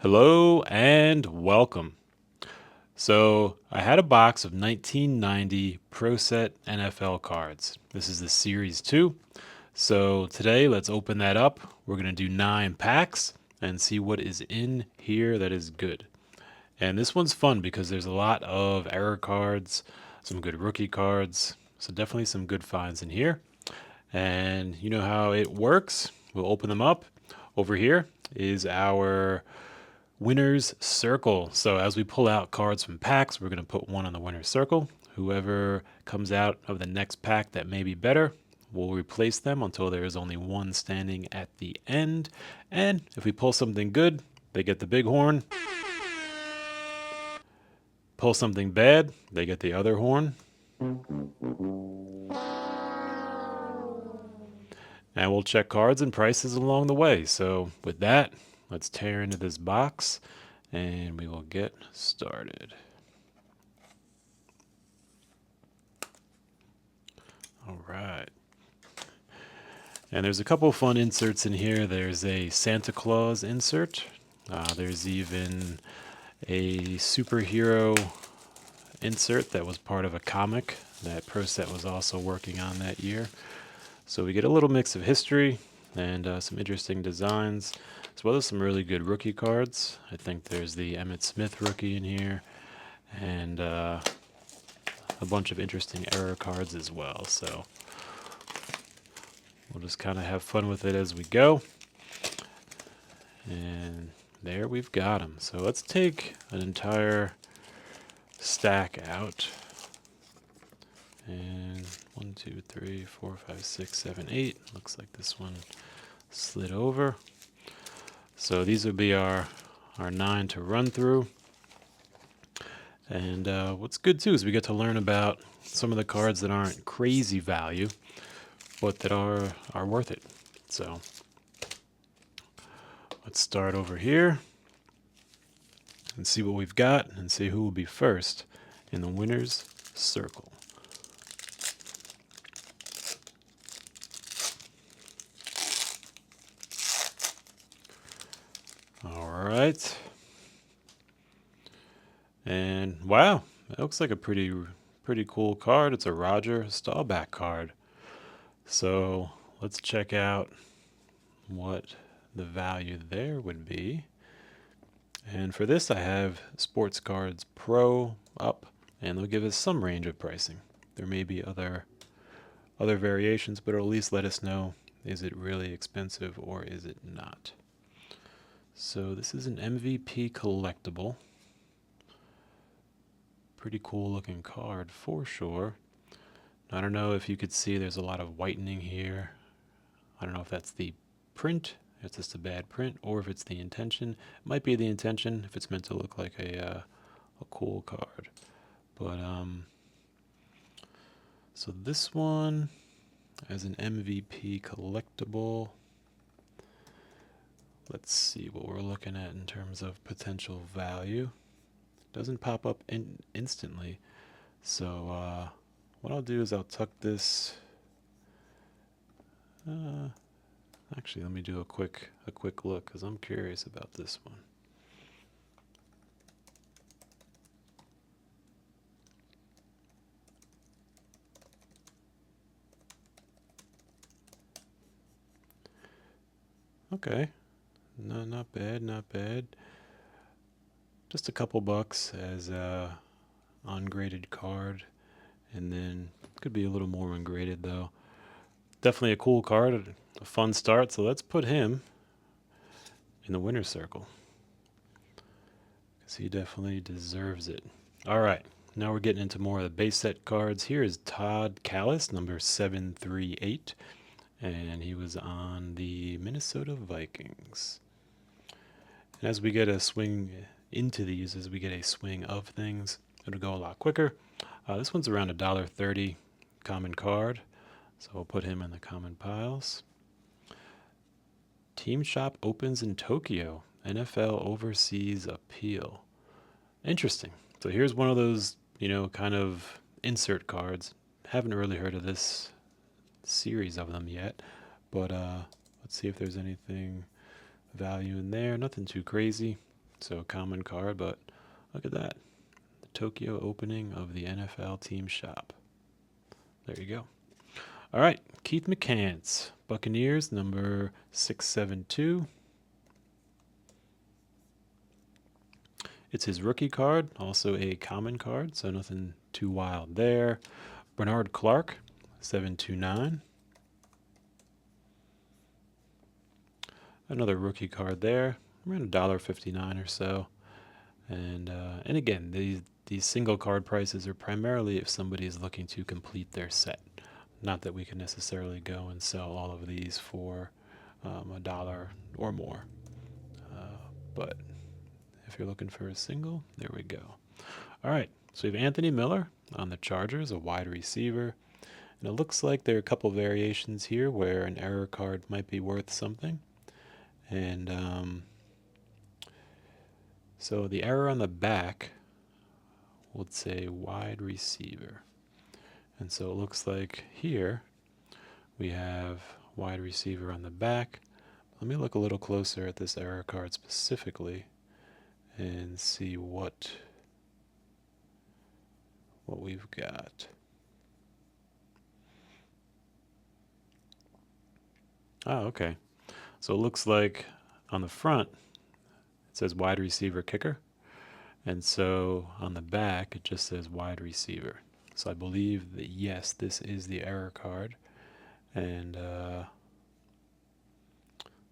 Hello and welcome. So, I had a box of 1990 Pro Set NFL cards. This is the Series 2. So, today let's open that up. We're going to do 9 packs and see what is in here that is good. And this one's fun because there's a lot of error cards, some good rookie cards, so definitely some good finds in here. And you know how it works. We'll open them up. Over here is our winner's circle. So as we pull out cards from packs, we're going to put one on the winner's circle. Whoever comes out of the next pack that may be better, we'll replace them until there is only one standing at the end. And if we pull something good, they get the big horn. Pull something bad, they get the other horn. And we'll check cards and prices along the way. So with that, let's tear into this box and we will get started. All right. And there's a couple of fun inserts in here. There's a Santa Claus insert. There's even a superhero insert that was part of a comic that ProSet was also working on that year. So we get a little mix of history and some interesting designs, as well as some really good rookie cards. I think there's the Emmitt Smith rookie in here, and a bunch of interesting error cards as well. So we'll just kind of have fun with it as we go. And there we've got them. So let's take an entire stack out. And 1, 2, 3, 4, 5, 6, 7, 8. Looks like this one slid over. So these would be our 9 to run through. And what's good too is we get to learn about some of the cards that aren't crazy value, but that are worth it. So let's start over here and see what we've got and see who will be first in the winner's circle. All right. And wow, that looks like a pretty cool card. It's a Roger Staubach card. So let's check out what the value there would be. And for this I have Sports Cards Pro up, and they'll give us some range of pricing. There may be other variations, but it'll at least let us know, is it really expensive or is it not? So this is an MVP collectible. Pretty cool looking card for sure. I don't know if you could see there's a lot of whitening here. I don't know if that's the print, if it's just a bad print, or if it's the intention. It might be the intention if it's meant to look like a cool card. But so this one as an MVP collectible. Let's see what we're looking at in terms of potential value. Doesn't pop up instantly. So what I'll do is I'll tuck this. Actually, let me do a quick look because I'm curious about this one. Okay, no, not bad, not bad. Just a couple bucks as a ungraded card, and then could be a little more ungraded though. Definitely a cool card, a fun start. So let's put him in the winner's circle because he definitely deserves it. All right, now we're getting into more of the base set cards. Here is Todd Callis, number 738, and he was on the Minnesota Vikings. And as we get a swing into these, as we get a swing of things, it'll go a lot quicker. This one's around $1.30 common card, so we'll put him in the common piles. Team shop opens in Tokyo. NFL overseas appeal. Interesting. So here's one of those, kind of insert cards. Haven't really heard of this series of them yet, but let's see if there's anything value in there. Nothing too crazy. So common card, but look at that. The Tokyo opening of the NFL team shop. There you go. All right, Keith McCants, Buccaneers, number 672. It's his rookie card, also a common card, so nothing too wild there. Bernard Clark, 729. Another rookie card there, around $1.59 or so. And again, these single card prices are primarily if somebody is looking to complete their set. Not that we can necessarily go and sell all of these for $1 or more. But if you're looking for a single, there we go. All right, so we have Anthony Miller on the Chargers, a wide receiver. And it looks like there are a couple variations here where an error card might be worth something. And so the error on the back would say wide receiver. And so it looks like here we have wide receiver on the back. Let me look a little closer at this error card specifically and see what we've got. Oh, okay. So it looks like on the front it says wide receiver kicker. And so on the back it just says wide receiver. So I believe that yes, this is the error card. And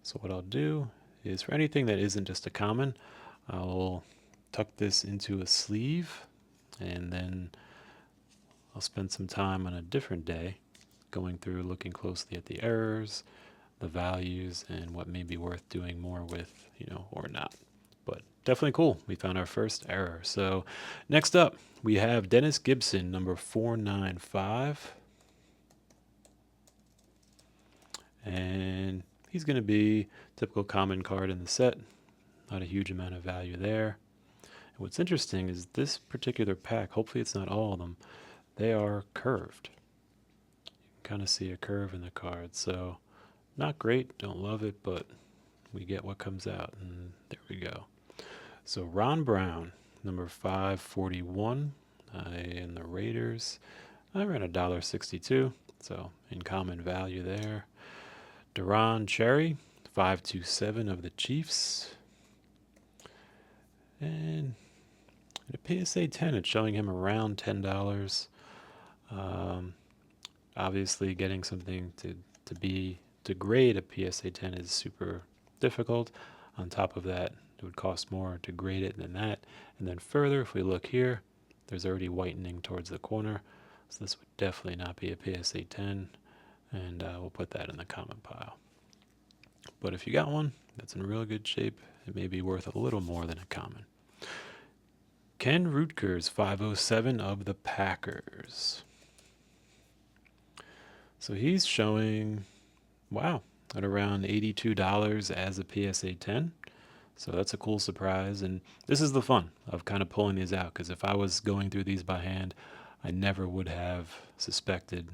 so what I'll do is for anything that isn't just a common, I'll tuck this into a sleeve and then I'll spend some time on a different day going through looking closely at the errors, the values, and what may be worth doing more with, or not. But definitely cool. We found our first error. So next up, we have Dennis Gibson, number 495. And he's going to be typical common card in the set. Not a huge amount of value there. And what's interesting is this particular pack, hopefully it's not all of them, they are curved. You can kind of see a curve in the card. So not great, don't love it, but we get what comes out. And there we go. So Ron Brown, number 541, in the Raiders. I ran $1.62, so in common value there. Deron Cherry, 527 of the Chiefs. And at a PSA 10, it's showing him around $10. Obviously, getting something to grade a PSA 10 is super difficult. On top of that, it would cost more to grade it than that. And then further, if we look here, there's already whitening towards the corner. So this would definitely not be a PSA 10. And we'll put that in the common pile. But if you got one that's in real good shape, it may be worth a little more than a common. Ken Rutgers, 507 of the Packers. So he's showing, wow, at around $82 as a PSA 10. So that's a cool surprise. And this is the fun of kind of pulling these out, because if I was going through these by hand, I never would have suspected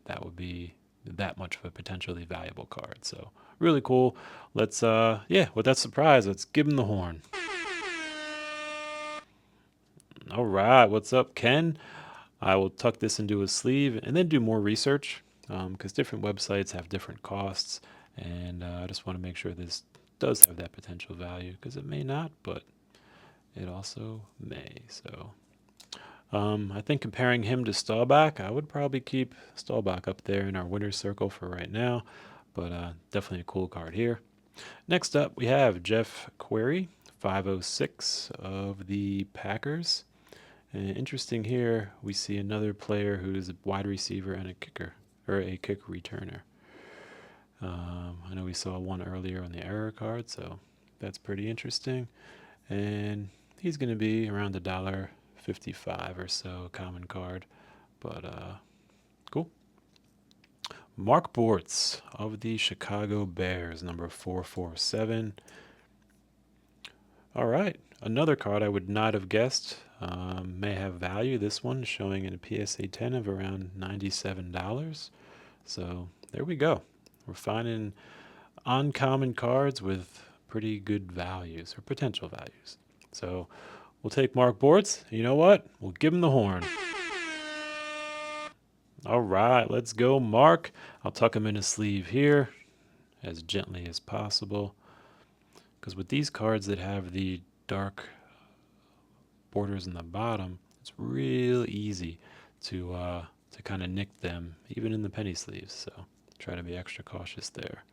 that would be that much of a potentially valuable card. So really cool. Let's, with that surprise, let's give him the horn. All right, what's up, Ken? I will tuck this into a sleeve and then do more research because different websites have different costs. And I just want to make sure this does have that potential value, because it may not, but it also may. So I think comparing him to Staubach, I would probably keep Staubach up there in our winner's circle for right now, but definitely a cool card here. Next up, we have Jeff Query, 506 of the Packers. And interesting here, we see another player who is a wide receiver and a kicker, or a kick returner. I know we saw one earlier on the error card, so that's pretty interesting. And he's going to be around $1.55 or so, common card, but cool. Mark Bortz of the Chicago Bears, number 447. All right, another card I would not have guessed may have value. This one showing in a PSA 10 of around $97. So there we go. We're finding uncommon cards with pretty good values or potential values. So we'll take Mark Boards. You know what? We'll give him the horn. All right, let's go, Mark. I'll tuck him in a sleeve here as gently as possible. Because with these cards that have the dark borders in the bottom, it's real easy to kind of nick them, even in the penny sleeves. So try to be extra cautious there.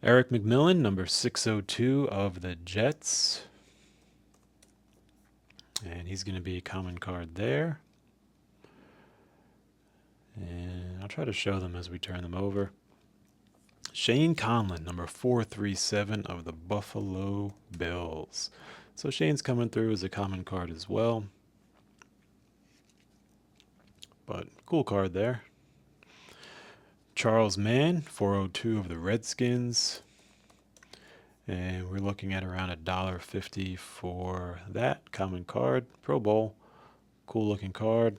Eric McMillan, number 602 of the Jets. And he's going to be a common card there. And I'll try to show them as we turn them over. Shane Conlon, number 437 of the Buffalo Bills. So Shane's coming through as a common card as well. But cool card there. Charles Mann, 402 of the Redskins. And we're looking at around $1.50 for that common card. Pro Bowl, cool looking card.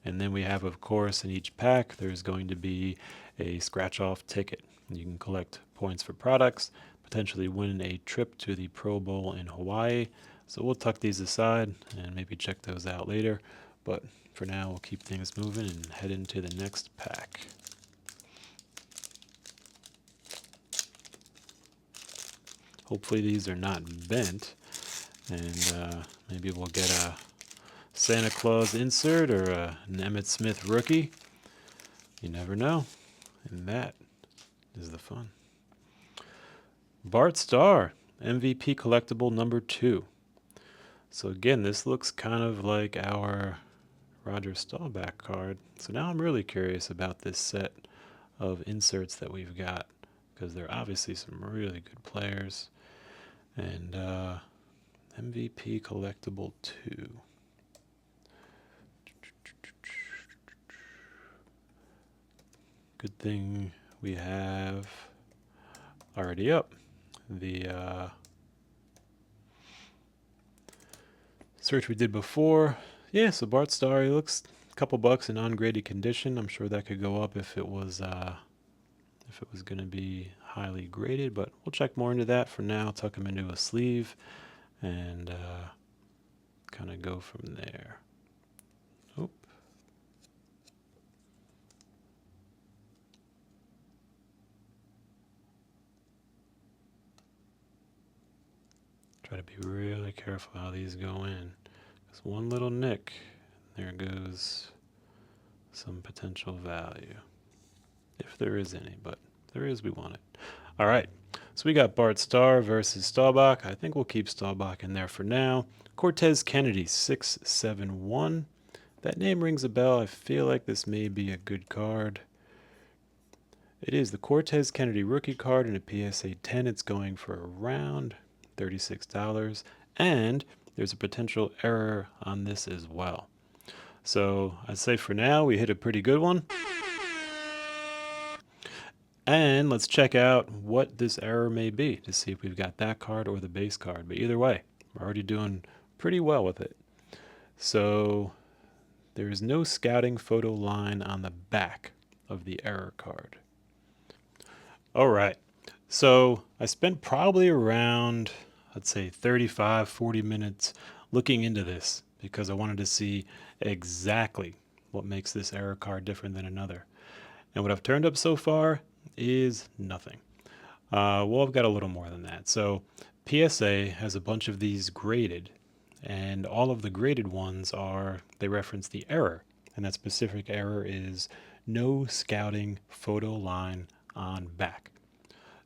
And then we have, of course, in each pack, there's going to be a scratch-off ticket. You can collect points for products, potentially win a trip to the Pro Bowl in Hawaii. So we'll tuck these aside and maybe check those out later. But for now, we'll keep things moving and head into the next pack. Hopefully these are not bent, and maybe we'll get a Santa Claus insert or an Emmitt Smith rookie. You never know, and that is the fun. Bart Starr, MVP collectible number 2. So again, this looks kind of like our Roger Staubach card. So now I'm really curious about this set of inserts that we've got, because they're obviously some really good players. And MVP collectible 2. Good thing we have already up the search we did before. Yeah, so Bart Starr, he looks a couple bucks in ungraded condition. I'm sure that could go up if it was going to be highly graded, but we'll check more into that. For now, tuck him into a sleeve and kind of go from there. Oop. Try to be really careful how these go in. Because one little nick, there goes some potential value. If there is any, but if there is, we want it. All right, so we got Bart Starr versus Staubach. I think we'll keep Staubach in there for now. Cortez Kennedy, 671. That name rings a bell. I feel like this may be a good card. It is the Cortez Kennedy rookie card in a PSA 10. It's going for around $36. And there's a potential error on this as well. So I'd say for now, we hit a pretty good one. And let's check out what this error may be to see if we've got that card or the base card. But either way, we're already doing pretty well with it. So there is no scouting photo line on the back of the error card. All right. So I spent probably around, let's say 35, 40 minutes looking into this because I wanted to see exactly what makes this error card different than another. And what I've turned up so far is nothing. Well, I've got a little more than that. So PSA has a bunch of these graded, and all of the graded ones they reference the error, and that specific error is no scouting photo line on back.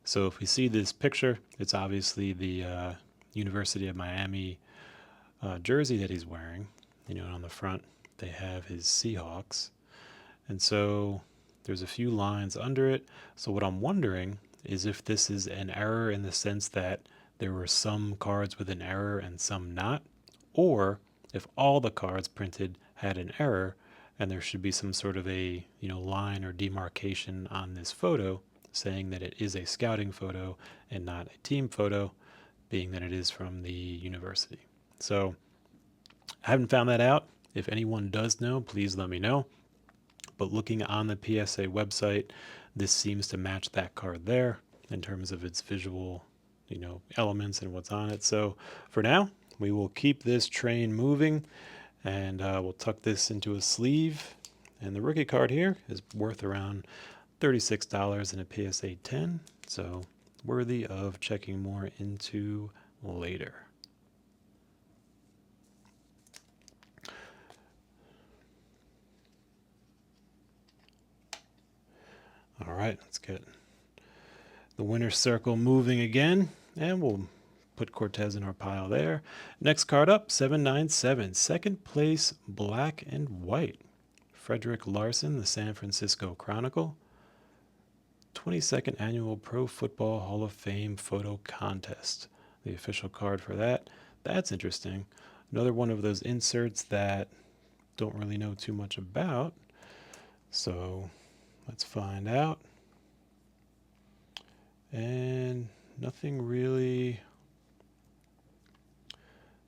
So if we see this picture, it's obviously the University of Miami jersey that he's wearing. You know, on the front they have his Seahawks, and so there's a few lines under it. So what I'm wondering is if this is an error in the sense that there were some cards with an error and some not, or if all the cards printed had an error and there should be some sort of a line or demarcation on this photo saying that it is a scouting photo and not a team photo, being that it is from the university. So I haven't found that out. If anyone does know, please let me know. But looking on the PSA website, this seems to match that card there in terms of its visual, elements and what's on it. So for now, we will keep this train moving, and we'll tuck this into a sleeve. And the rookie card here is worth around $36 in a PSA 10, so worthy of checking more into later. All right, let's get the winner's circle moving again, and we'll put Cortez in our pile there. Next card up, 797, second place, black and white. Frederick Larson, the San Francisco Chronicle. 22nd Annual Pro Football Hall of Fame Photo Contest. The official card for that. That's interesting. Another one of those inserts that don't really know too much about. So let's find out. And nothing really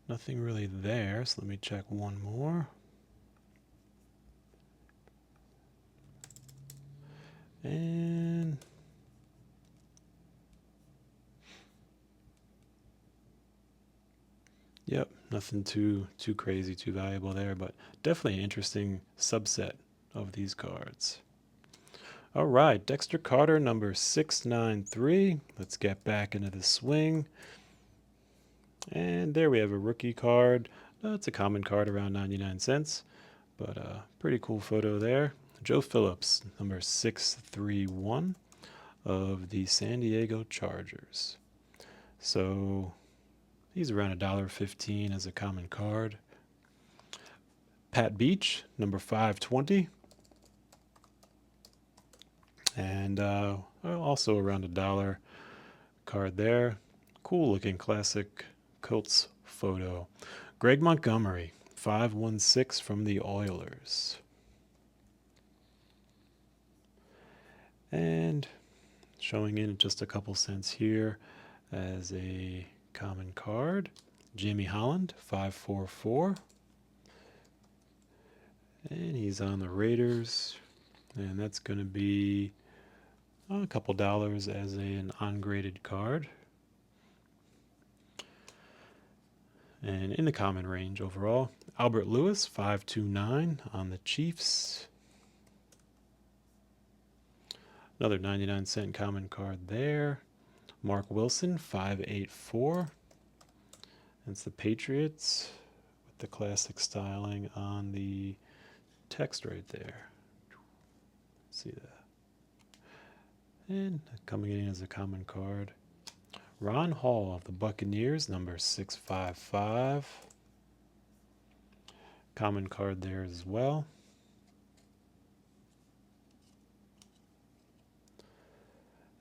there. So let me check one more. And yep, nothing too crazy, too valuable there, but definitely an interesting subset of these cards. All right, Dexter Carter, number 693. Let's get back into the swing. And there we have a rookie card. It's a common card, around 99 cents, but pretty cool photo there. Joe Phillips, number 631 of the San Diego Chargers. So he's around $1.15 as a common card. Pat Beach, number 520. And also around $1 card there. Cool looking classic Colts photo. Greg Montgomery, 516 from the Oilers. And showing in just a couple cents here as a common card. Jamie Holland, 544. And he's on the Raiders. And that's going to be a couple dollars as an ungraded card. And in the common range overall. Albert Lewis, 529 on the Chiefs. Another 99-cent common card there. Mark Wilson, 584. That's the Patriots with the classic styling on the text right there. See that. And coming in as a common card, Ron Hall of the Buccaneers, number 655. Common card there as well.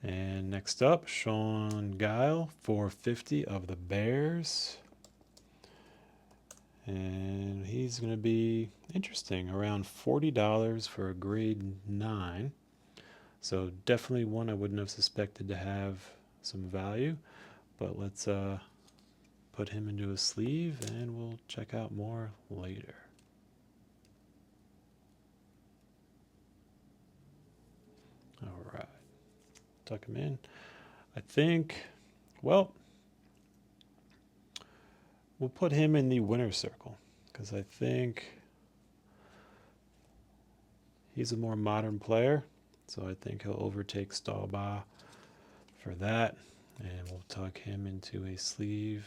And next up, Sean Guile, 450 of the Bears. And he's going to be interesting, around $40 for a grade 9. So definitely one I wouldn't have suspected to have some value. But let's put him into a sleeve and we'll check out more later. All right. Tuck him in. I think, well, we'll put him in the winner's circle because I think he's a more modern player. So I think he'll overtake Staubach for that. And we'll tuck him into a sleeve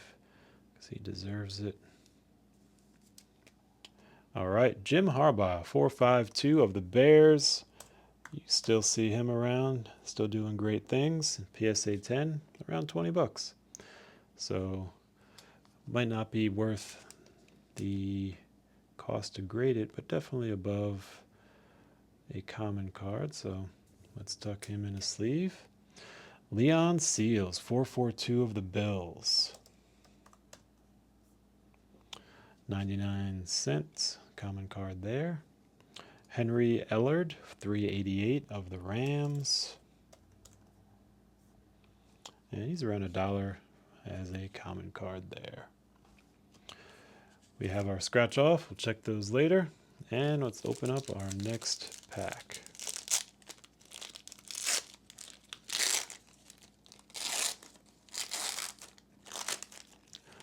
because he deserves it. All right, Jim Harbaugh, 452 of the Bears. You still see him around, still doing great things. PSA 10, around $20. So might not be worth the cost to grade it, but definitely above a common card. So let's tuck him in a sleeve. Leon Seals, 442 of the Bills. 99 cents, common card there. Henry Ellard, 388 of the Rams. And he's around $1 as a common card there. We have our scratch off. We'll check those later. And let's open up our next pack.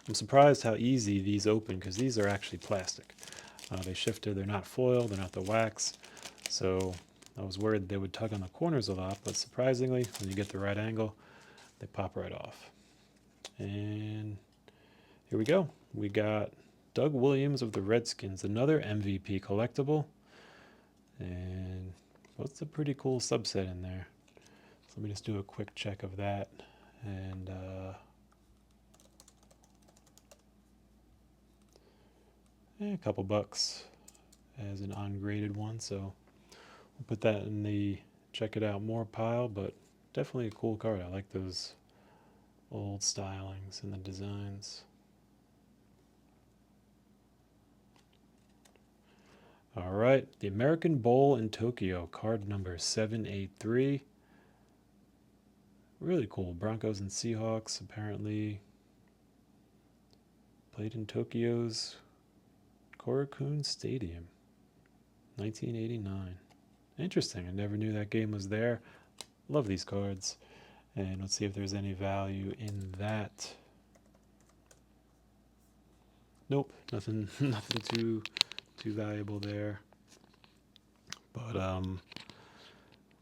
I'm surprised how easy these open because these are actually plastic. They shifted, they're not foil, they're not the wax. So I was worried they would tug on the corners a lot, but surprisingly, when you get the right angle, they pop right off. And here we go. We got Doug Williams of the Redskins, another MVP collectible. And what's a pretty cool subset in there? So let me just do a quick check of that. And a couple bucks as an ungraded one. So we'll put that in the check it out more pile, but definitely a cool card. I like those old stylings and the designs. All right, the American Bowl in Tokyo, card number 783. Really cool. Broncos and Seahawks apparently played in Tokyo's Korakuen Stadium, 1989. Interesting. I never knew that game was there. Love these cards. And let's see if there's any value in that. Nope, nothing nothing too valuable there. But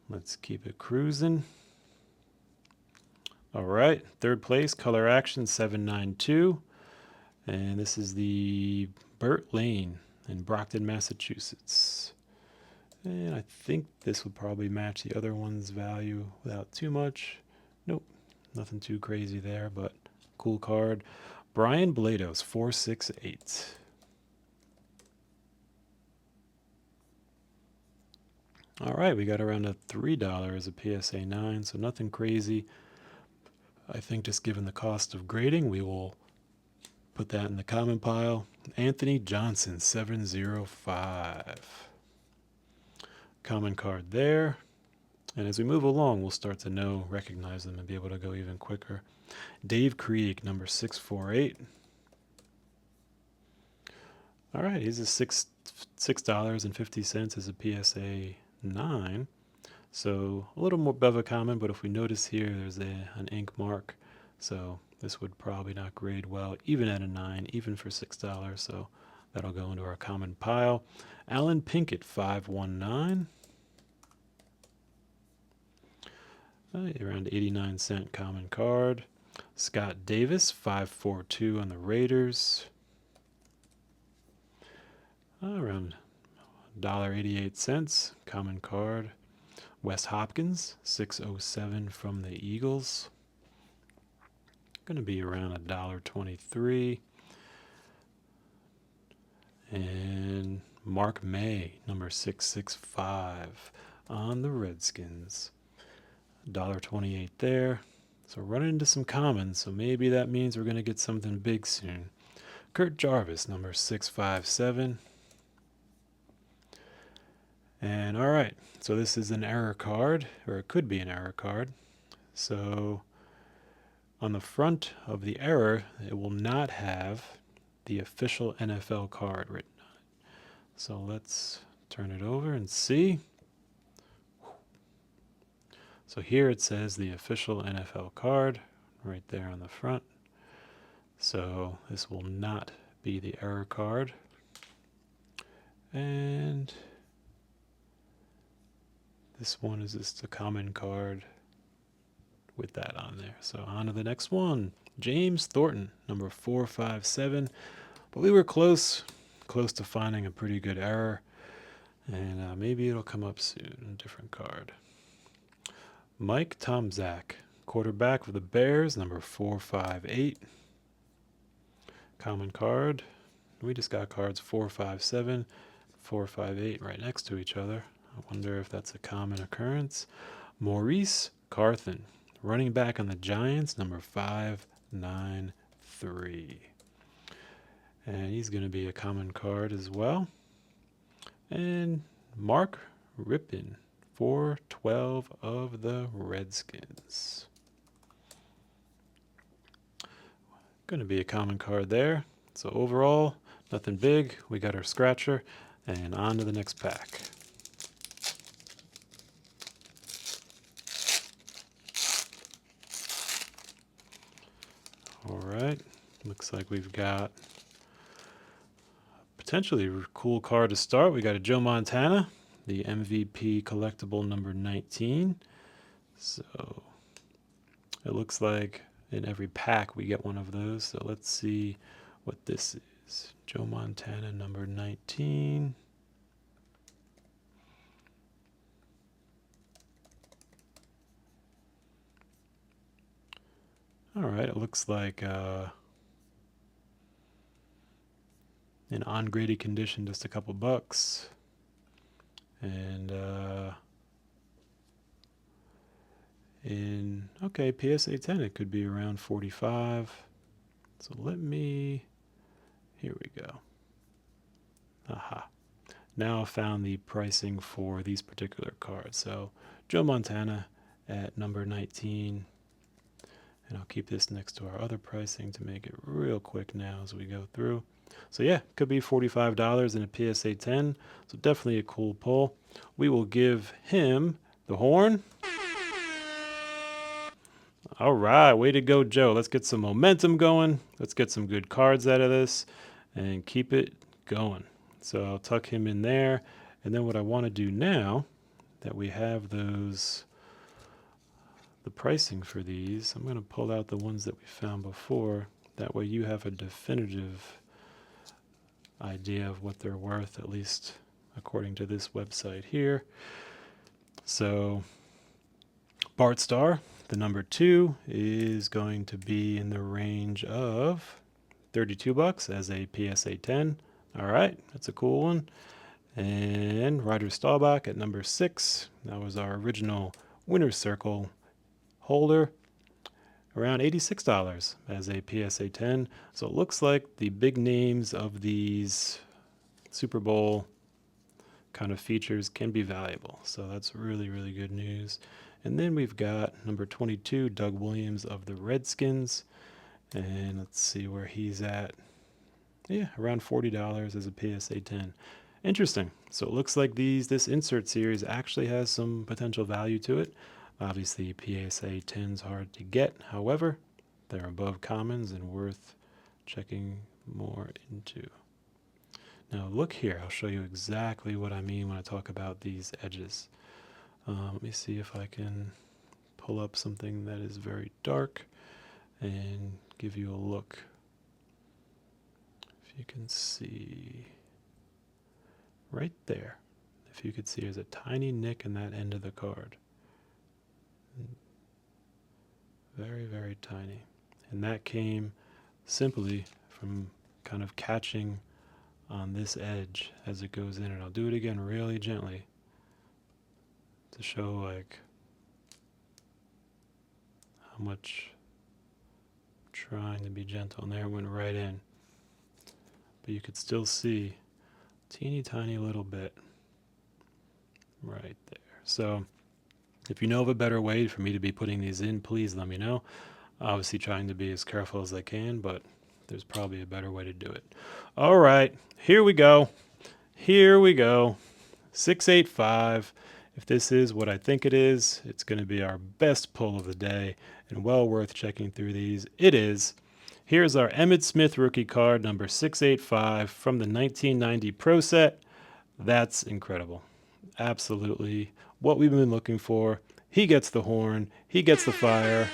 let's keep it cruising. All right, third place, Color Action 792. And this is the Burt Lane in Brockton, Massachusetts. And I think this would probably match the other one's value without too much. Nope, nothing too crazy there, but cool card. Brian Blados, 468. All right, we got around a $3 as a PSA 9, so nothing crazy. I think just given the cost of grading, we will put that in the common pile. Anthony Johnson, 705. Common card there. And as we move along, we'll start to recognize them, and be able to go even quicker. Dave Krieg, number 648. All right, he's a $6.50 as a PSA 9. So a little more above a common, but if we notice here, there's an ink mark. So this would probably not grade well, even at a 9, even for $6. So that'll go into our common pile. Alan Pinkett, 519. Around 89-cent common card. Scott Davis, 542 on the Raiders. Around $1.88 common card. Wes Hopkins, 607 from the Eagles. Going to be around $1.23. And Mark May, number 665 on the Redskins. $1.28 there. So we're running into some commons, so maybe that means we're going to get something big soon. Kurt Jarvis, number 657. And all right, so this is an error card, or it could be an error card. So on the front of the error, it will not have the official NFL card written on it. So let's turn it over and see. So here it says the official NFL card right there on the front. So this will not be the error card. And this one is just a common card with that on there. So on to the next one. James Thornton, number 457. But we were close to finding a pretty good error. And maybe it'll come up soon, a different card. Mike Tomczak, quarterback for the Bears, number 458. Common card. We just got cards 457, 458 right next to each other. I wonder if that's a common occurrence. Maurice Carthen, running back on the Giants, number 593. And he's going to be a common card as well. And Mark Rippon, 412 of the Redskins. Going to be a common card there. So overall, nothing big. We got our scratcher, and on to the next pack. All right, Looks like we've got potentially a cool card to start. We got a Joe Montana, the MVP collectible number 19. So it looks like in every pack we get one of those. So let's see what this is. Joe Montana number 19. All right, it looks like in ungraded condition, just a couple bucks. And in, okay, PSA 10, it could be around 45. So here we go. Aha. Now I found the pricing for these particular cards. So Joe Montana at number 19. And I'll keep this next to our other pricing to make it real quick now as we go through. So yeah, could be $45 in a PSA 10. So definitely a cool pull. We will give him the horn. All right, way to go, Joe. Let's get some momentum going. Let's get some good cards out of this and keep it going. So I'll tuck him in there. And then what I want to do now that we have the pricing for these, I'm going to pull out the ones that we found before. That way you have a definitive idea of what they're worth, at least according to this website here. So Bart Starr, the number 2, is going to be in the range of 32 bucks as a PSA 10. All right, that's a cool one. And Ryder Staubach at number 6. That was our original Winner's Circle holder. Around $86 as a PSA 10. So it looks like the big names of these Super Bowl kind of features can be valuable. So that's really, really good news. And then we've got number 22, Doug Williams of the Redskins. And let's see where he's at. Yeah, around $40 as a PSA 10. Interesting. So it looks like this insert series actually has some potential value to it. Obviously, PSA 10's hard to get. However, they're above commons and worth checking more into. Now look here. I'll show you exactly what I mean when I talk about these edges. Let me see if I can pull up something that is very dark and give you a look. If you can see right there, if you could see, there's a tiny nick in that end of the card. Very, very tiny. And that came simply from kind of catching on this edge as it goes in. And I'll do it again really gently to show like how much I'm trying to be gentle. And there it went right in. But you could still see a teeny tiny little bit right there. So if you know of a better way for me to be putting these in, please let me know. Obviously trying to be as careful as I can, but there's probably a better way to do it. All right, here we go. Here we go. 685. If this is what I think it is, it's going to be our best pull of the day and well worth checking through these. It is. Here's our Emmitt Smith rookie card, number 685 from the 1990 Pro Set. That's incredible. Absolutely what we've been looking for. He gets the horn. He gets the fire.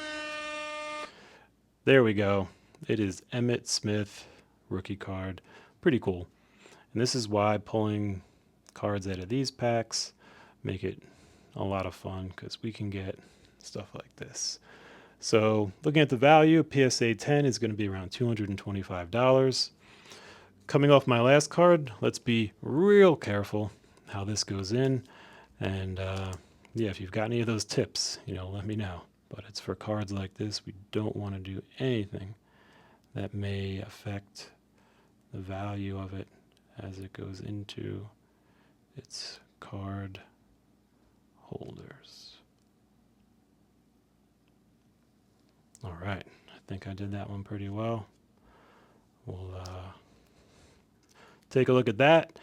There we go. It is Emmitt Smith rookie card. Pretty cool. And this is why pulling cards out of these packs make it a lot of fun, because we can get stuff like this. So looking at the value, PSA 10 is going to be around $225. Coming off my last card, let's be real careful how this goes in. And yeah, if you've got any of those tips, let me know. But it's for cards like this, we don't want to do anything that may affect the value of it as it goes into its card holders. All right, I think I did that one pretty well. We'll take a look at that.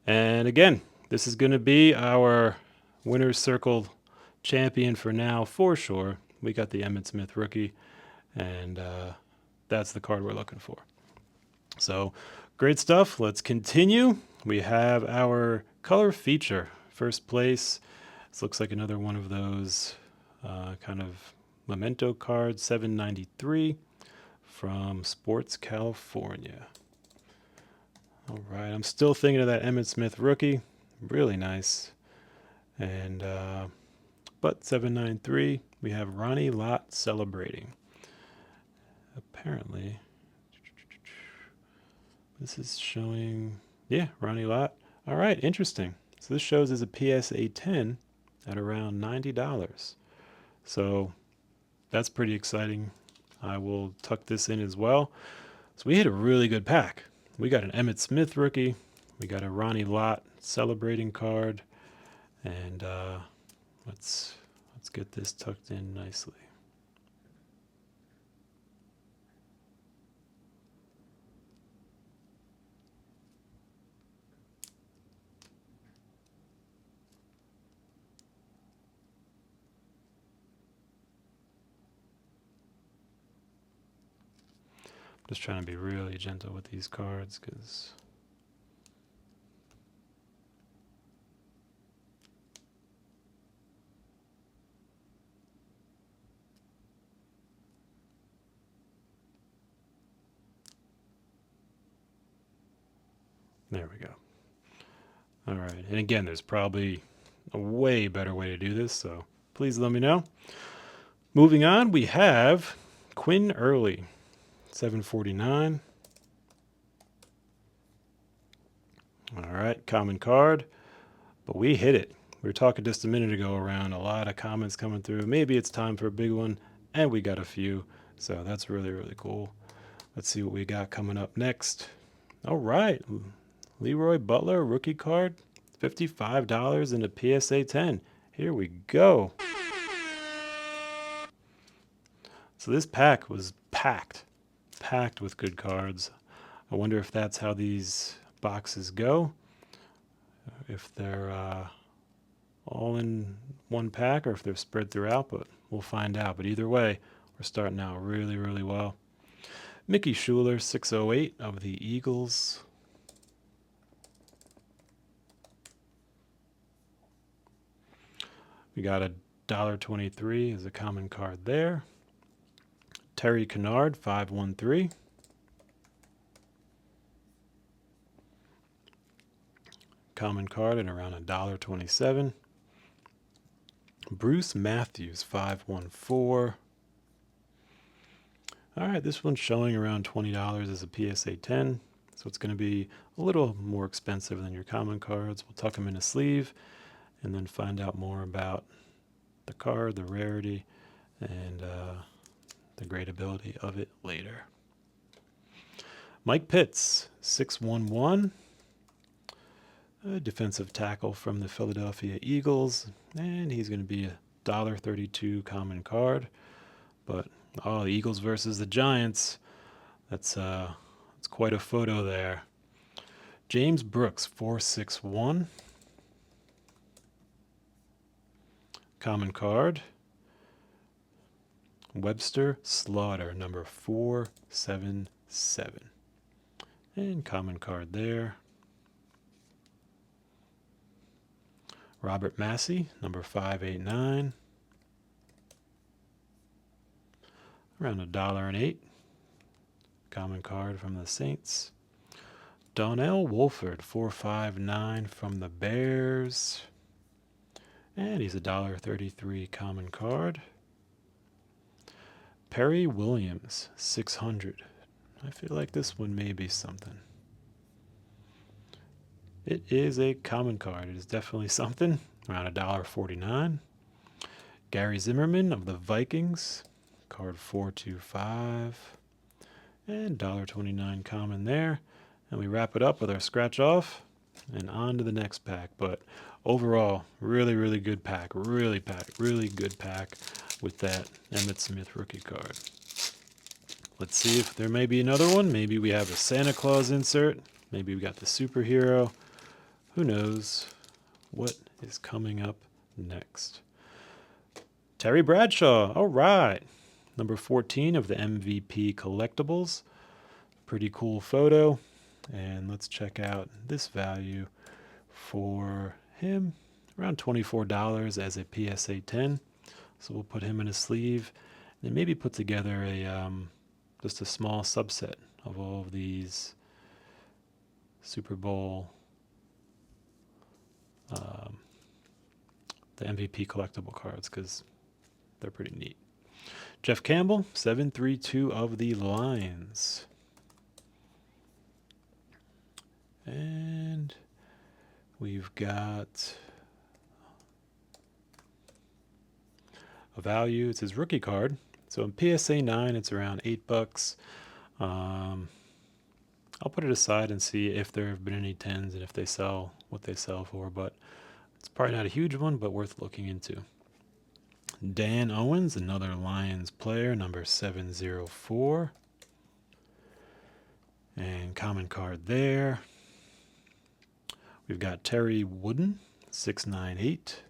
And again, this is going to be our Winner's Circle champion for now, for sure. We got the Emmitt Smith rookie, and that's the card we're looking for. So great stuff. Let's continue. We have our color feature. First place. This looks like another one of those kind of memento cards, 793 from Sports California. All right, I'm still thinking of that Emmitt Smith rookie. Really nice. And but 793, we have Ronnie Lott celebrating. Apparently, this is showing, yeah, Ronnie Lott. All right, interesting. So this shows as a PSA 10 at around $90. So that's pretty exciting. I will tuck this in as well. So we hit a really good pack. We got an Emmitt Smith rookie. We got a Ronnie Lott celebrating card. And let's get this tucked in nicely. Just trying to be really gentle with these cards because there we go. All right, and again, there's probably a way better way to do this, so please let me know. Moving on, we have Quinn Early, 749. All right, common card, but we hit it. We were talking just a minute ago around a lot of comments coming through. Maybe it's time for a big one, and we got a few, so that's really, really cool. Let's see what we got coming up next. All right, Leroy Butler rookie card, $55 in a PSA 10. Here we go. So this pack was packed with good cards. I wonder if that's how these boxes go, if they're all in one pack or if they're spread throughout, but we'll find out. But either way, we're starting out really, really well. Mickey Schuler, 608 of the Eagles. We got a $1.23 as a common card there. Terry Kennard, 513. Common card at around $1.27. Bruce Matthews, 514. All right, this one's showing around $20 as a PSA 10, so it's going to be a little more expensive than your common cards. We'll tuck them in a sleeve and then find out more about the card, the rarity, and the great ability of it later. Mike Pitts, 611. A defensive tackle from the Philadelphia Eagles, and he's going to be a $1.32 common card. But the Eagles versus the Giants, that's quite a photo there. James Brooks, 461. Common card. Webster Slaughter, number 477. And common card there. Robert Massey, number 589. Around $1.08. Common card from the Saints. Donnell Wolford, 459 from the Bears. And he's a $1.33 common card. Perry Williams, 600. I feel like this one may be something. It is a common card. It is definitely something. Around $1.49. Gary Zimmerman of the Vikings. Card 425. And $1.29 common there. And we wrap it up with our scratch off. And on to the next pack. But overall, really, really good pack. Really good pack with that Emmitt Smith rookie card. Let's see if there may be another one. Maybe we have a Santa Claus insert. Maybe we got the superhero. Who knows what is coming up next. Terry Bradshaw. All right. number 14 of the MVP collectibles. Pretty cool photo. And let's check out this value for him. Around $24 as a PSA 10. So we'll put him in a sleeve and maybe put together a just a small subset of all of these Super Bowl, the MVP collectible cards, because they're pretty neat. Jeff Campbell, 732 of the Lions. And we've got a value. It's his rookie card. So in PSA 9, it's around $8. I'll put it aside and see if there have been any 10s and if they sell what they sell for, but it's probably not a huge one, but worth looking into. Dan Owens, another Lions player, number 704. And common card there. We've got Terry Wooden, 698.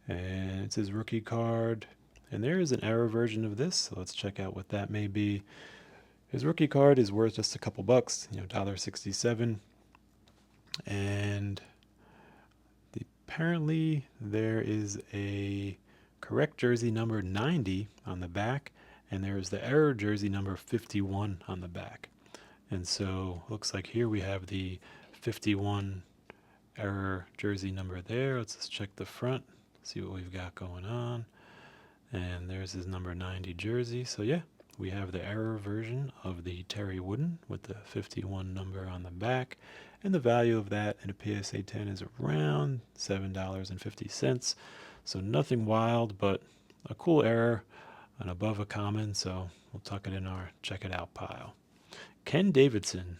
And it's his rookie card. And there is an error version of this, so let's check out what that may be. His rookie card is worth just a couple bucks, $1.67. And apparently there is a correct jersey number 90 on the back, and there is the error jersey number 51 on the back. And so looks like here we have the 51 error jersey number there. Let's just check the front, see what we've got going on. And there's his number 90 jersey. So yeah, we have the error version of the Terry Wooden with the 51 number on the back. And the value of that in a PSA 10 is around $7.50. So nothing wild, but a cool error and above a common. So we'll tuck it in our check it out pile. Ken Davidson,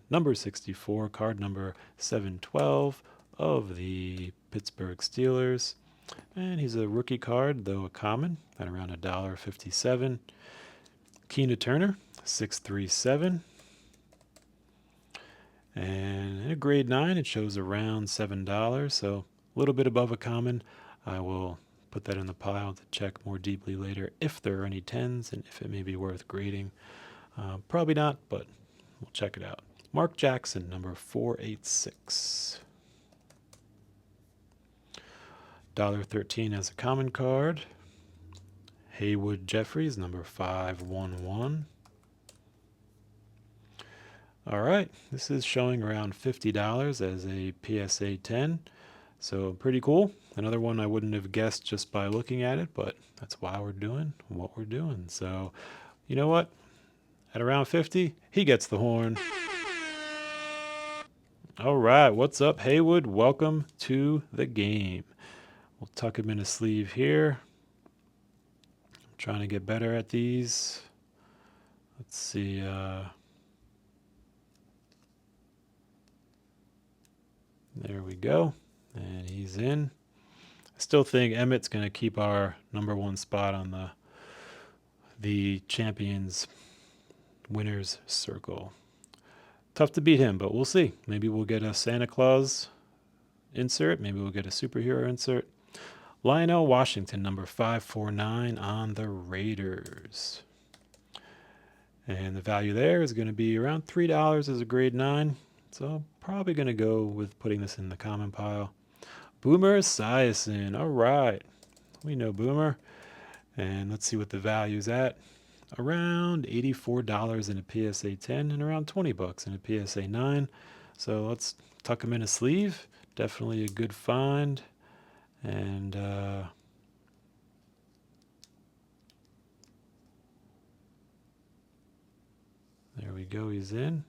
number 64, card number 712 of the Pittsburgh Steelers. And he's a rookie card, though a common, at around $1.57. Keena Turner, 637. And in a grade 9, it shows around $7, so a little bit above a common. I will put that in the pile to check more deeply later if there are any 10s and if it may be worth grading. Probably not, but we'll check it out. Mark Jackson, number 486. $1.13 as a common card. Haywood Jeffries, number 511. All right, this is showing around $50 as a PSA 10. So pretty cool. Another one I wouldn't have guessed just by looking at it, but that's why we're doing what we're doing. So you know what? At around 50, he gets the horn. All right, what's up, Haywood? Welcome to the game. We'll tuck him in a sleeve here. I'm trying to get better at these. Let's see. There we go. And he's in. I still think Emmitt's going to keep our number one spot on the champions winners circle. Tough to beat him, but we'll see. Maybe we'll get a Santa Claus insert. Maybe we'll get a superhero insert. Lionel Washington, number 549 on the Raiders. And the value there is going to be around $3 as a grade 9. So probably going to go with putting this in the common pile. Boomer Esiason. All right. We know Boomer. And let's see what the value's at. Around $84 in a PSA 10 and around $20 in a PSA 9. So let's tuck him in a sleeve. Definitely a good find. And there we go, he's in.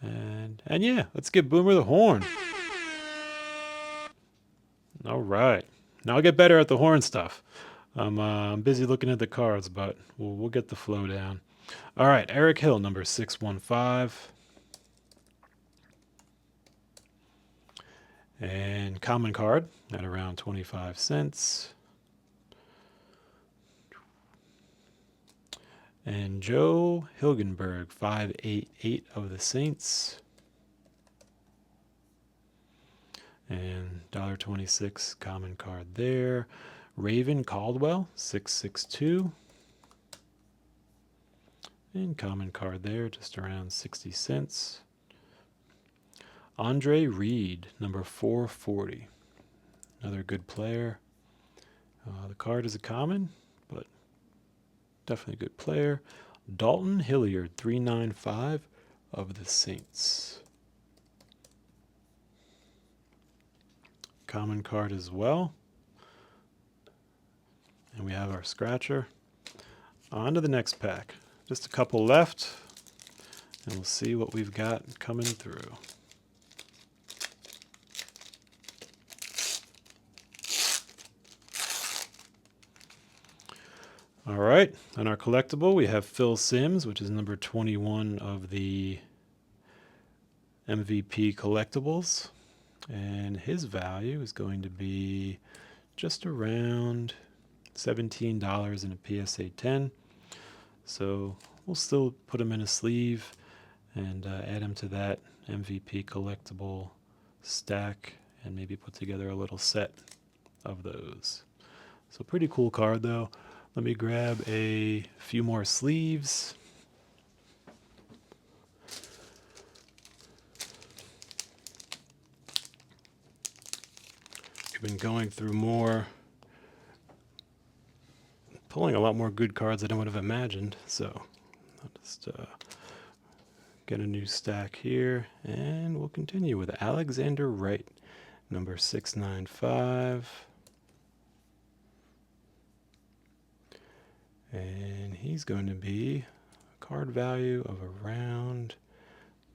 And yeah, let's give Boomer the horn. All right. Now I'll get better at the horn stuff. I'm busy looking at the cards, but we'll get the flow down. All right, Eric Hill, number 615. And common card at around 25 cents. And Joe Hilgenberg, 588 of the Saints. And $1.26 common card there. Raven Caldwell, 662. And common card there, just around 60 cents. Andre Reed, number 440. Another good player. The card is a common, but definitely a good player. Dalton Hilliard, 395 of the Saints. Common card as well. And we have our scratcher. On to the next pack. Just a couple left, and we'll see what we've got coming through. All right, on our collectible, we have Phil Simms, which is number 21 of the MVP collectibles. And his value is going to be just around $17 in a PSA 10. So we'll still put him in a sleeve and add him to that MVP collectible stack and maybe put together a little set of those. So pretty cool card though. Let me grab a few more sleeves. We've been going through pulling a lot more good cards than I would have imagined. So I'll just get a new stack here, and we'll continue with Alexander Wright, number 695. And he's going to be a card value of around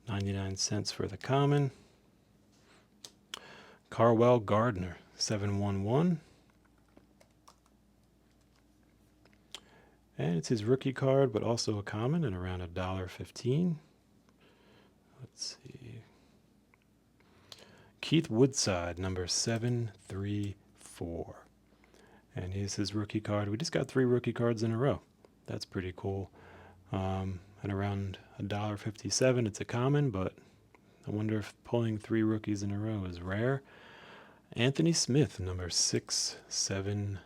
99 cents for the common. Carwell Gardner, 711. And it's his rookie card, but also a common, and around $1.15. Let's see. Keith Woodside, number 734. And here's his rookie card. We just got 3 rookie cards in a row. That's pretty cool. At around $1.57, it's a common, but I wonder if pulling 3 rookies in a row is rare. Anthony Smith, number 679.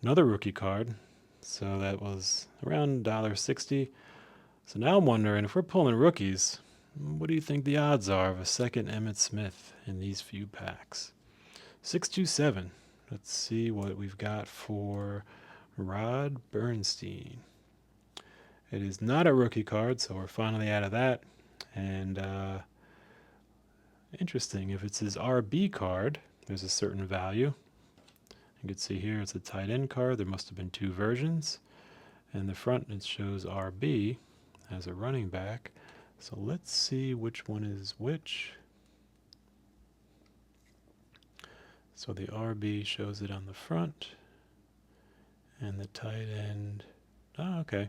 Another rookie card. So that was around $1.60. So now I'm wondering, if we're pulling rookies, what do you think the odds are of a second Emmitt Smith in these few packs? 627. Let's see what we've got for Rod Bernstein. It is not a rookie card, so we're finally out of that. And interesting, if it's his RB card, there's a certain value. You can see here it's a tight end card. There must have been 2 versions. And the front, it shows RB as a running back. So let's see which one is which. So the RB shows it on the front, and the tight end, okay.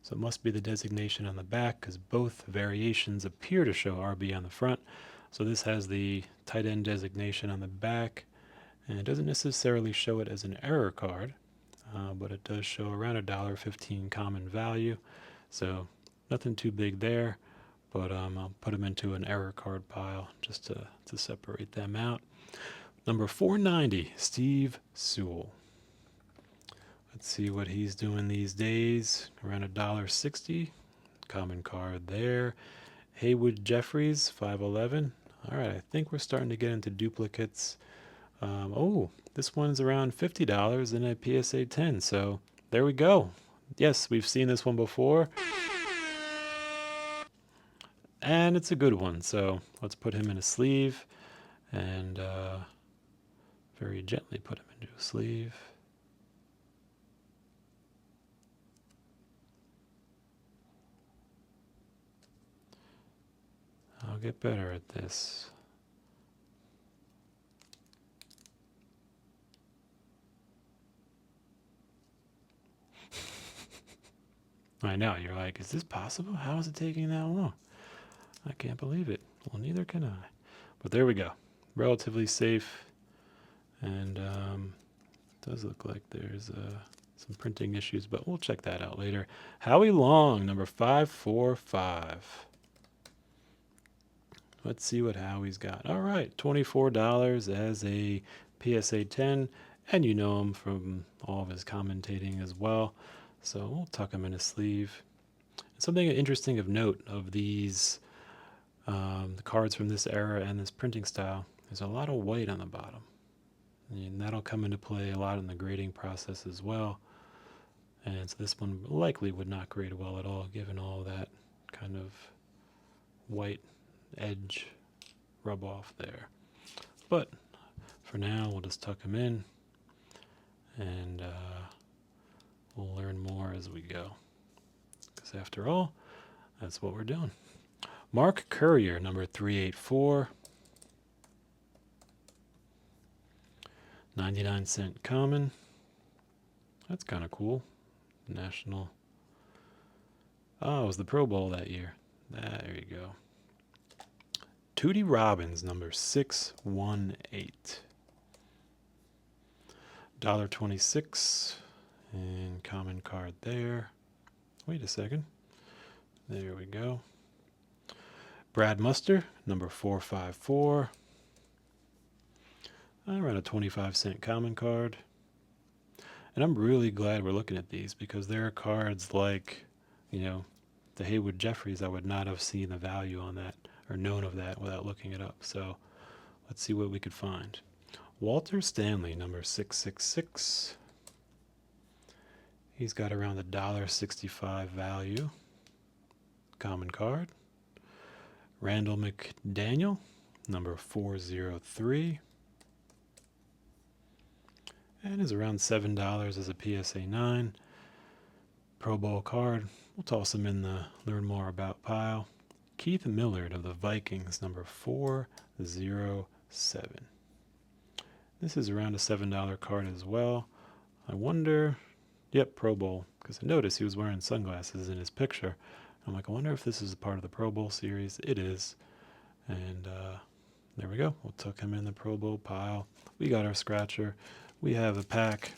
So it must be the designation on the back, because both variations appear to show RB on the front. So this has the tight end designation on the back, and it doesn't necessarily show it as an error card, but it does show around $1.15 common value. So nothing too big there, but I'll put them into an error card pile just to separate them out. Number 490, Steve Sewell. Let's see what he's doing these days. Around $1.60. Common card there. Haywood Jeffries, 511. All right, I think we're starting to get into duplicates. This one's around $50 in a PSA 10. So there we go. Yes, we've seen this one before. And it's a good one. So let's put him in a sleeve and very gently put him into a sleeve. I'll get better at this. I know, you're like, is this possible? How is it taking that long? I can't believe it. Well, neither can I. But there we go. Relatively safe. And it does look like there's some printing issues, but we'll check that out later. Howie Long, number 545. Let's see what Howie's got. All right, $24 as a PSA 10, and you know him from all of his commentating as well. So we'll tuck him in his sleeve. Something interesting of note of these the cards from this era and this printing style, there's a lot of white on the bottom. And that'll come into play a lot in the grading process as well. And so this one likely would not grade well at all, given all that kind of white edge rub off there. But for now, we'll just tuck them in, and we'll learn more as we go. Because after all, that's what we're doing. Mark Courier, number 384. 99-cent common. That's kind of cool. National. Oh, it was the Pro Bowl that year. There you go. Tootie Robbins, number 618. $1.26. And common card there. Wait a second. There we go. Brad Muster, number 454. Around a 25-cent common card. And I'm really glad we're looking at these because there are cards like, the Haywood Jeffries. I would not have seen the value on that or known of that without looking it up. So let's see what we could find. Walter Stanley, number 666. He's got around $1.65 value. Common card. Randall McDaniel, number 403. And is around $7 as a PSA 9. Pro Bowl card. We'll toss him in the learn more about pile. Keith Millard of the Vikings, number 407. This is around a $7 card as well. I wonder, yep, Pro Bowl, because I noticed he was wearing sunglasses in his picture. I'm like, I wonder if this is a part of the Pro Bowl series. It is. And there we go. We'll tuck him in the Pro Bowl pile. We got our scratcher. We have a pack.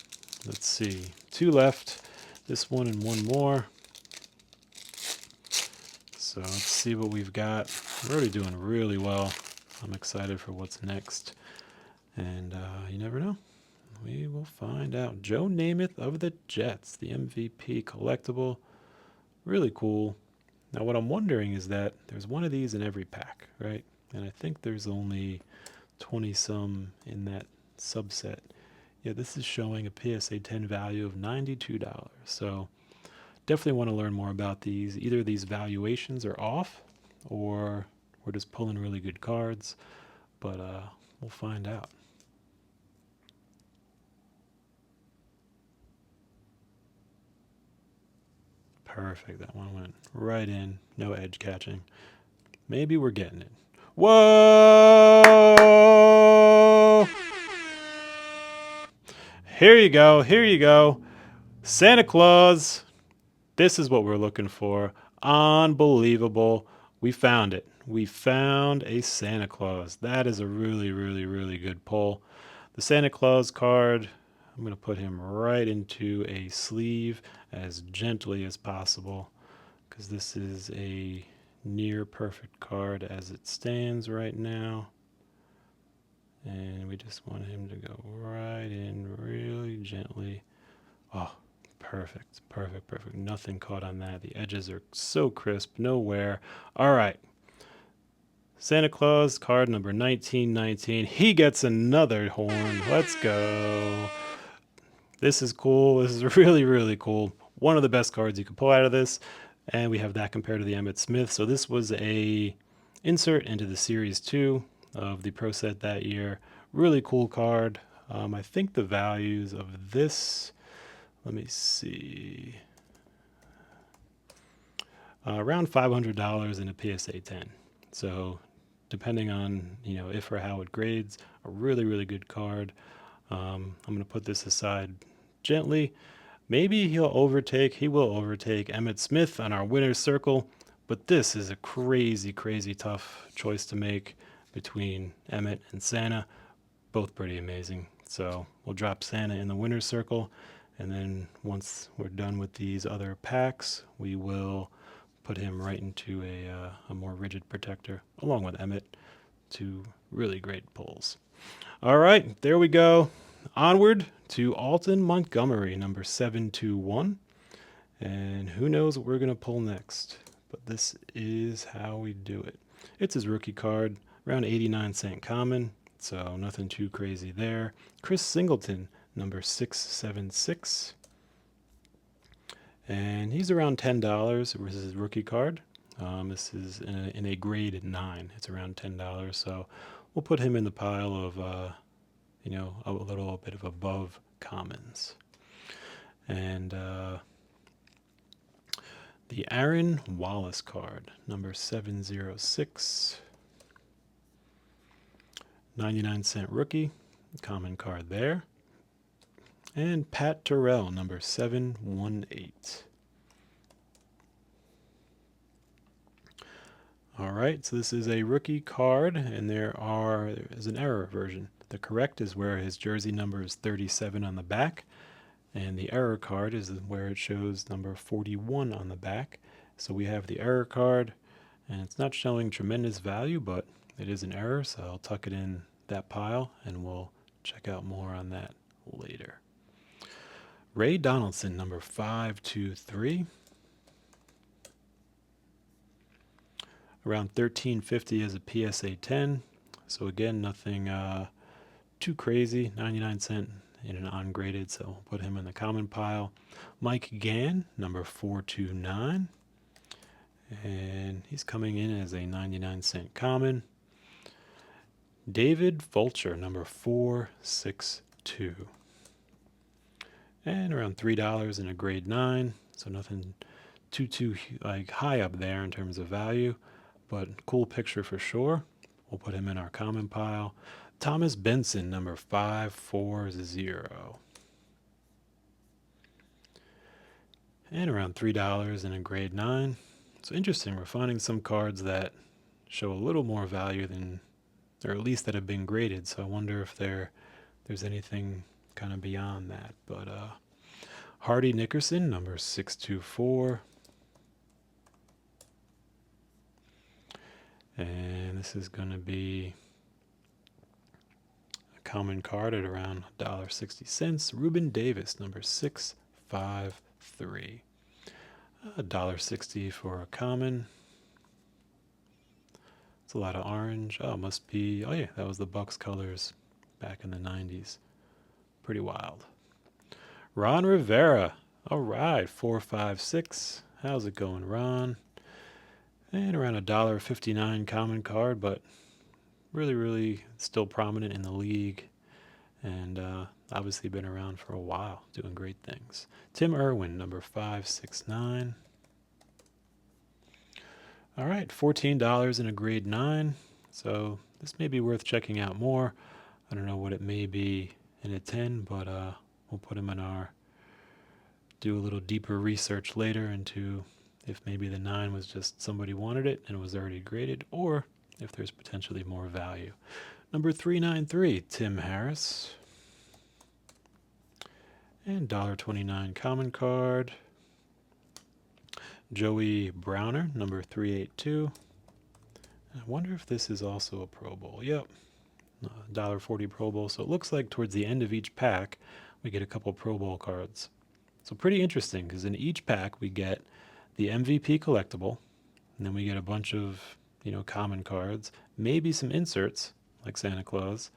Let's see. 2 left. This one and one more. So let's see what we've got. We're already doing really well. I'm excited for what's next. And you never know. We will find out. Joe Namath of the Jets, the MVP collectible. Really cool. Now what I'm wondering is that there's one of these in every pack, right? And I think there's only 20-some in that subset. Yeah, this is showing a PSA 10 value of $92. So definitely want to learn more about these. Either these valuations are off or we're just pulling really good cards. But we'll find out. Perfect. That one went right in. No edge catching. Maybe we're getting it. Whoa! Here you go. Here you go. Santa Claus. This is what we're looking for. Unbelievable. We found it. We found a Santa Claus. That is a really, really, really good pull. The Santa Claus card, I'm going to put him right into a sleeve as gently as possible because this is a near perfect card as it stands right now. And we just want him to go right in really gently. Oh, perfect, perfect, perfect. Nothing caught on that. The edges are so crisp, no wear. All right. Santa Claus, card number 1919. He gets another horn. Let's go. This is cool. This is really, really cool. One of the best cards you can pull out of this. And we have that compared to the Emmitt Smith. So this was a insert into the Series 2 of the Pro Set that year. Really cool card. I think the values of this, let me see, around $500 in a PSA 10. So depending on, if or how it grades, a really, really good card. I'm going to put this aside gently. Maybe he will overtake Emmitt Smith on our winner's circle, but this is a crazy, crazy tough choice to make between Emmitt and Santa. Both pretty amazing. So we'll drop Santa in the winner's circle, and then once we're done with these other packs, we will put him right into a more rigid protector, along with Emmitt. Two really great pulls. All right, there we go. Onward to Alton Montgomery, number 721. And who knows what we're going to pull next. But this is how we do it. It's his rookie card, around 89-cent common, so nothing too crazy there. Chris Singleton, number 676. And he's around $10. This is his rookie card. This is in a grade 9. It's around $10, so we'll put him in the pile of, a little bit of above commons. And the Aaron Wallace card, number 706. 99-cent rookie, common card there. And Pat Terrell, number 718. All right, so this is a rookie card, and there is an error version. The correct is where his jersey number is 37 on the back, and the error card is where it shows number 41 on the back. So we have the error card, and it's not showing tremendous value, but it is an error, so I'll tuck it in that pile, and we'll check out more on that later. Ray Donaldson, number 523. Around $13.50 as a PSA 10. So again, nothing too crazy. 99-cent in an ungraded, so we'll put him in the common pile. Mike Gann, number 429. And he's coming in as a 99-cent common. David Fulcher, number 462. And around $3 in a grade 9, so nothing too high up there in terms of value, but cool picture for sure. We'll put him in our common pile. Thomas Benson, number 540. And around $3 in a grade 9. So interesting, we're finding some cards that show a little more value than, or at least that have been graded, so I wonder if there's anything kind of beyond that. But Hardy Nickerson, number 624. And this is going to be a common card at around $1.60. Ruben Davis, number 653. $1.60 for a common. It's a lot of orange. Oh, it must be, oh yeah, that was the Bucks colors back in the 90s. Pretty wild. Ron Rivera. All right, 456. How's it going, Ron? And around $1.59 common card, but really still prominent in the league, and obviously been around for a while, doing great things. Tim Irwin, number 569. All right, $14 in a grade 9, so this may be worth checking out more. I don't know what it may be in a 10, but we'll put him in do a little deeper research later into if maybe the 9 was just somebody wanted it and it was already graded, or if there's potentially more value. Number 393, Tim Harris. And $1.29 common card. Joey Browner, number 382. I wonder if this is also a Pro Bowl. Yep, $1.40 Pro Bowl. So it looks like towards the end of each pack, we get a couple Pro Bowl cards. So pretty interesting, because in each pack we get the MVP collectible, and then we get a bunch of, common cards, maybe some inserts, like Santa Claus.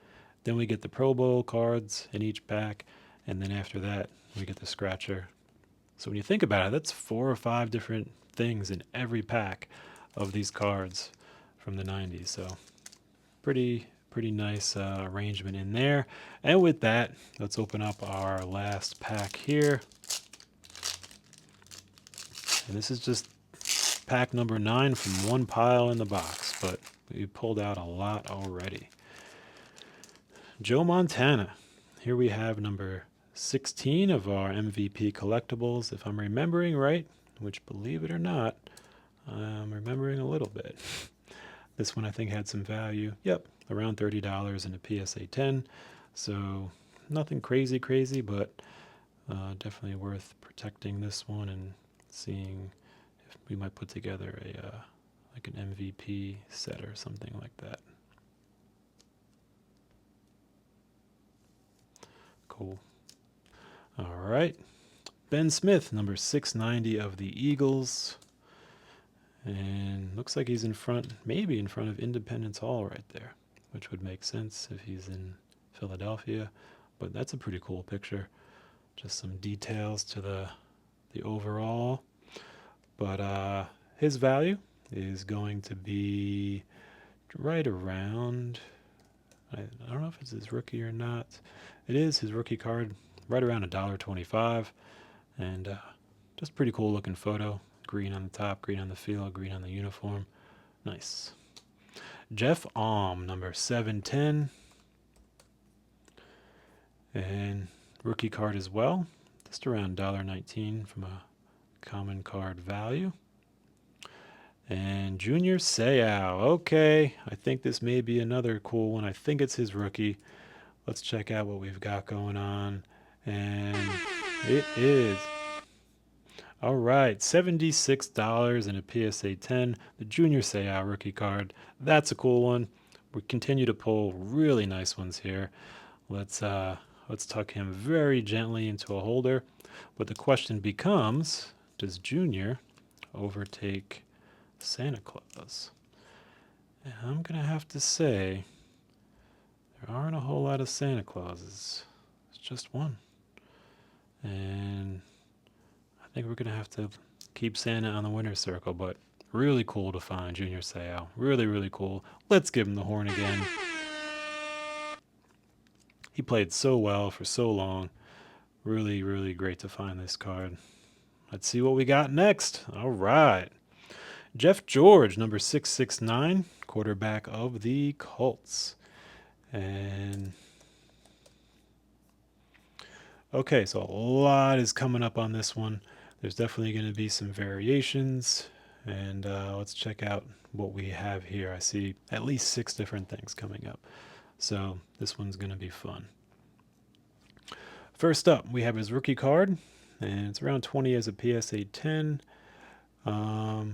Then we get the Pro Bowl cards in each pack, and then after that, we get the scratcher. So when you think about it, that's 4 or 5 different things in every pack of these cards from the 90s. So pretty nice arrangement in there. And with that, let's open up our last pack here. And this is just pack number 9 from one pile in the box, but we pulled out a lot already. Joe Montana. Here we have number 16 of our MVP collectibles, if I'm remembering right, which, believe it or not, I'm remembering a little bit. This one I think had some value. Yep, around $30 in a PSA 10. So nothing crazy, but definitely worth protecting this one and seeing we might put together a like an MVP set or something like that. Cool. All right. Ben Smith, number 690 of the Eagles. And looks like he's in front, maybe in front of Independence Hall right there, which would make sense if he's in Philadelphia. But that's a pretty cool picture. Just some details to the overall. But his value is going to be right around, I don't know if it's his rookie or not. It is his rookie card, right around $1.25. And just pretty cool looking photo. Green on the top, green on the field, green on the uniform. Nice. Jeff Alm, number 710. And rookie card as well. Just around $1.19 from a common card value. And Junior Seau. Okay, I think this may be another cool one. I think it's his rookie. Let's check out what we've got going on. And it is. All right, $76 and a PSA 10, the Junior Seau rookie card. That's a cool one. We continue to pull really nice ones here. Let's tuck him very gently into a holder. But the question becomes, does Junior overtake Santa Claus? And I'm going to have to say there aren't a whole lot of Santa Clauses. It's just one. And I think we're going to have to keep Santa on the winner's circle, but really cool to find Junior Seau. Really, really cool. Let's give him the horn again. He played so well for so long. Really, really great to find this card. Let's see what we got next. All right. Jeff George, number 669, quarterback of the Colts. And okay, so a lot is coming up on this one. There's definitely going to be some variations. And let's check out what we have here. I see at least 6 different things coming up. So this one's going to be fun. First up, we have his rookie card. And it's around 20 as a PSA 10. So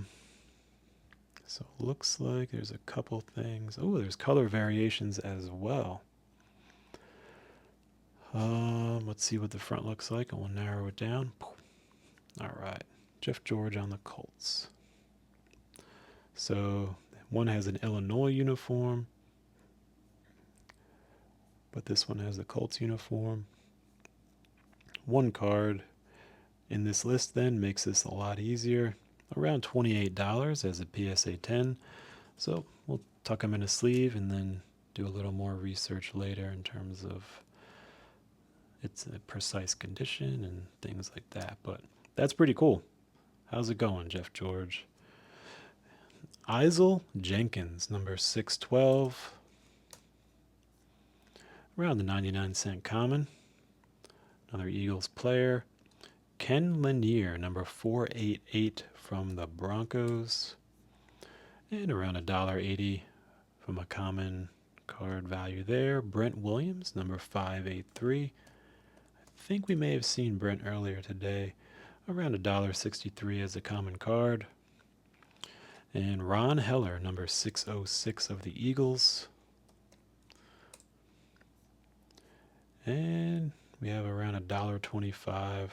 it looks like there's a couple things. Oh, there's color variations as well. Let's see what the front looks like, and we'll narrow it down. All right, Jeff George on the Colts. So one has an Illinois uniform, but this one has the Colts uniform. One card in this list then makes this a lot easier. Around $28 as a PSA 10. So we'll tuck them in a sleeve and then do a little more research later in terms of its a precise condition and things like that. But that's pretty cool. How's it going, Jeff George? Isel Jenkins, number 612. Around the 99-cent common. Another Eagles player. Ken Lanier, number 488 from the Broncos. And around $1.80 from a common card value there. Brent Williams, number 583. I think we may have seen Brent earlier today. Around $1.63 as a common card. And Ron Heller, number 606 of the Eagles. And we have around $1.25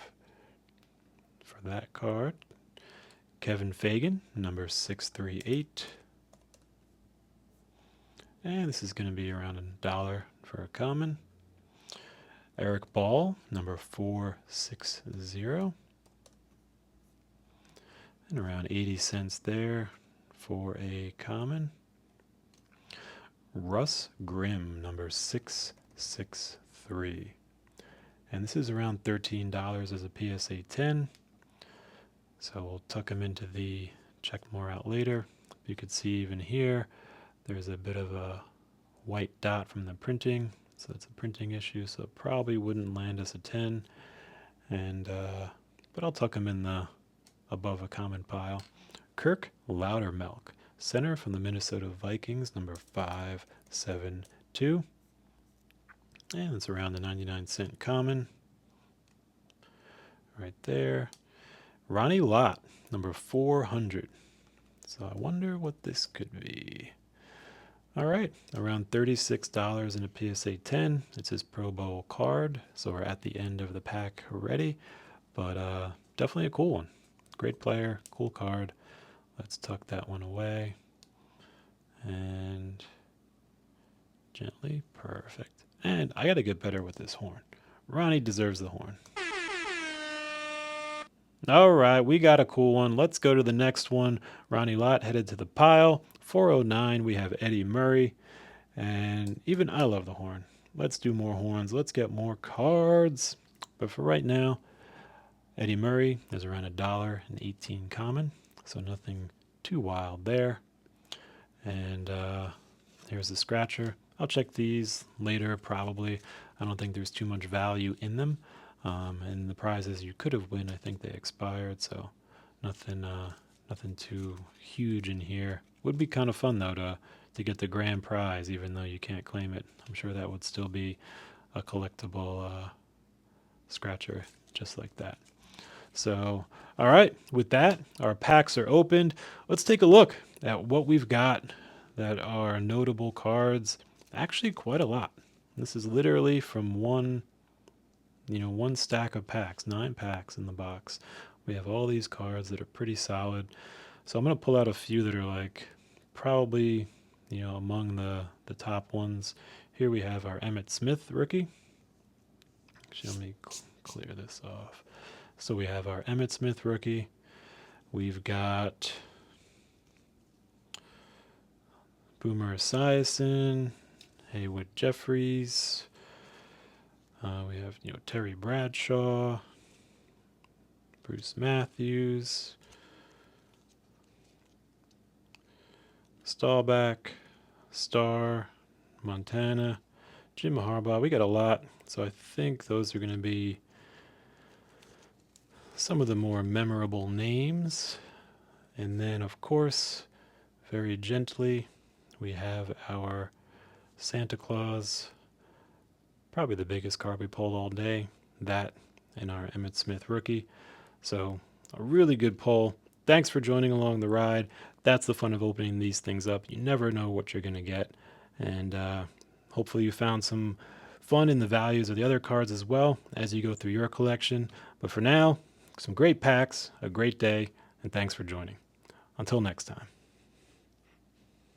for that card. Kevin Fagan, number 638. And this is going to be around $1 for a common. Eric Ball, number 460. And around 80 cents there for a common. Russ Grimm, number 663. And this is around $13 as a PSA 10. So we'll tuck them into the check more out later. You could see even here, there's a bit of a white dot from the printing. So it's a printing issue, so it probably wouldn't land us a 10. And but I'll tuck them in the above a common pile. Kirk Loudermilk, center from the Minnesota Vikings, number 572. And it's around the 99-cent common. Right there. Ronnie Lott, number 400. So I wonder what this could be. All right, around $36 in a PSA 10. It's his Pro Bowl card, so we're at the end of the pack already, but definitely a cool one. Great player, cool card. Let's tuck that one away. And gently, perfect. And I gotta get better with this horn. Ronnie deserves the horn. All right, we got a cool one. Let's go to the next one. Ronnie Lott headed to the pile. 409, we have Eddie Murray. And even I love the horn. Let's do more horns. Let's get more cards. But for right now, Eddie Murray is around $1.18 common. So nothing too wild there. And here's the scratcher. I'll check these later probably. I don't think there's too much value in them. And the prizes you could have won, I think they expired, so nothing too huge in here. Would be kind of fun though to get the grand prize, even though you can't claim it. I'm sure that would still be a collectible scratcher, just like that. So, all right, with that, our packs are opened. Let's take a look at what we've got that are notable cards. Actually, quite a lot. This is literally from one stack of packs, 9 packs in the box. We have all these cards that are pretty solid. So I'm going to pull out a few that are like probably, among the top ones. Here we have our Emmitt Smith rookie. Actually, let me clear this off. So we have our Emmitt Smith rookie. We've got Boomer Esiason, Haywood Jeffries. We have Terry Bradshaw, Bruce Matthews, Staubach, Starr, Montana, Jim Harbaugh. We got a lot, so I think those are going to be some of the more memorable names. And then, of course, very gently, we have our Santa Claus. Probably the biggest card we pulled all day. That and our Emmitt Smith rookie. So a really good pull. Thanks for joining along the ride. That's the fun of opening these things up. You never know what you're going to get. And hopefully you found some fun in the values of the other cards as well as you go through your collection. But for now, some great packs, a great day, and thanks for joining. Until next time.